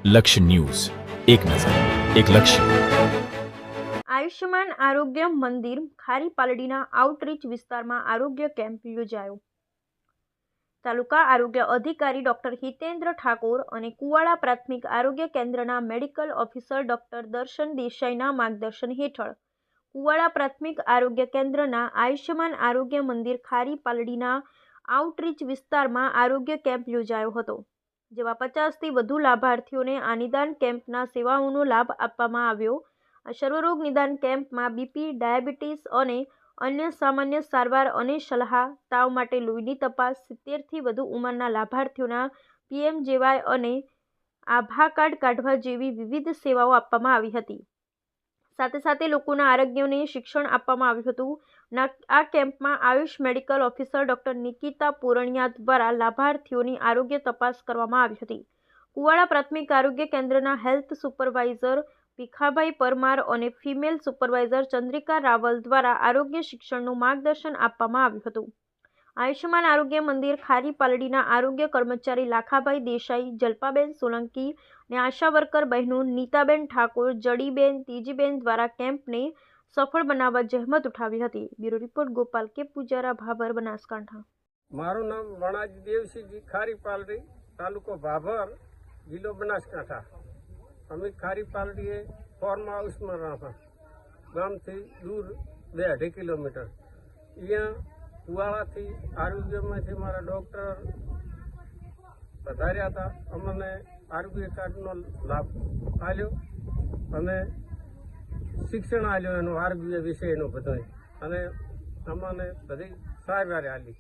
લક્ષ્ય ન્યૂઝ, એક નજર, એક લક્ષ્ય. આયુષ્યમાન આરોગ્ય મંદિર ખારી પાલડીના આઉટરીચ વિસ્તારમાં આરોગ્ય કેમ્પ યોજાયો. તાલુકા આરોગ્ય અધિકારી ડોક્ટર હિતેન્દ્ર ઠાકોર અને કુવાડા પ્રાથમિક આરોગ્ય કેન્દ્રના મેડિકલ ઓફિસર ડોક્ટર દર્શન દેસાઈના માર્ગદર્શન હેઠળ કુવાડા પ્રાથમિક આરોગ્ય કેન્દ્રના આયુષ્યમાન આરોગ્ય મંદિર ખારી પાલડીના આઉટરીચ વિસ્તારમાં આરોગ્ય કેમ્પ યોજાયો હતો, જેમાં 50થી વધુ લાભાર્થીઓને આ નિદાન કેમ્પના સેવાઓનો લાભ આપવામાં આવ્યો. આ સર્વરોગ નિદાન કેમ્પમાં બીપી, ડાયાબિટીસ અને અન્ય સામાન્ય સારવાર અને સલાહ, તાવ માટે લોહીની તપાસ, 70થી વધુ ઉંમરના લાભાર્થીઓના PMJY અને આભા કાર્ડ કાઢવા જેવી વિવિધ સેવાઓ આપવામાં આવી હતી. સાથે સાથે લોકોના આરોગ્યને શિક્ષણ આપવામાં આવ્યું હતું. આ કેમ્પમાં AYUSH medical officer doctor Nikita Puraniya દ્વારા લાભાર્થીઓની આરોગ્ય તપાસ કરવામાં આવી હતી. કુવાડા પ્રાથમિક આરોગ્ય કેન્દ્રના હેલ્થ સુપરવાઇઝર ભીખાભાઈ પરમાર અને ફિમેલ સુપરવાઇઝર ચંદ્રિકા રાવલ દ્વારા આરોગ્ય શિક્ષણનું માર્ગદર્શન આપવામાં આવ્યું હતું. આયુષ્યમાન આરોગ્ય મંદિર ખારી પાલડીના આરોગ્ય કર્મચારી લાખાભાઈ દેસાઈ, જલ્પાબેન સોલંકી અને આશા વર્કર બહેનો નીતાબેન ઠાકોર, જડીબેન, તેજીબેન દ્વારા કેમ્પને સફળ બનાવવા જહેમત ઉઠાવી હતી. બ્યુરો રિપોર્ટ ગોપાલ કે પૂજારા, ભાભર, બનાસકાંઠા. મારું નામ વણાજી દેવસિંહજી, ખારી પાલડી, તાલુકો ભાભર, જિલ્લો બનાસકાંઠા. અમે ખારી પાલડીએ ફોર્મ હાઉસમાં રહ્યા, ગામથી દૂર 2-2.5 કિલોમીટર. અહીંયા કુવાડાથી આરોગ્યમાંથી મારા ડૉક્ટર પધાર્યા હતા. અમને આરોગ્ય કાર્ડનો લાભ આપ્યો અને શિક્ષણ આપ્યો એનું આરોગ્ય વિશેનું બધું, અને અમને બધી સારવાર આપી.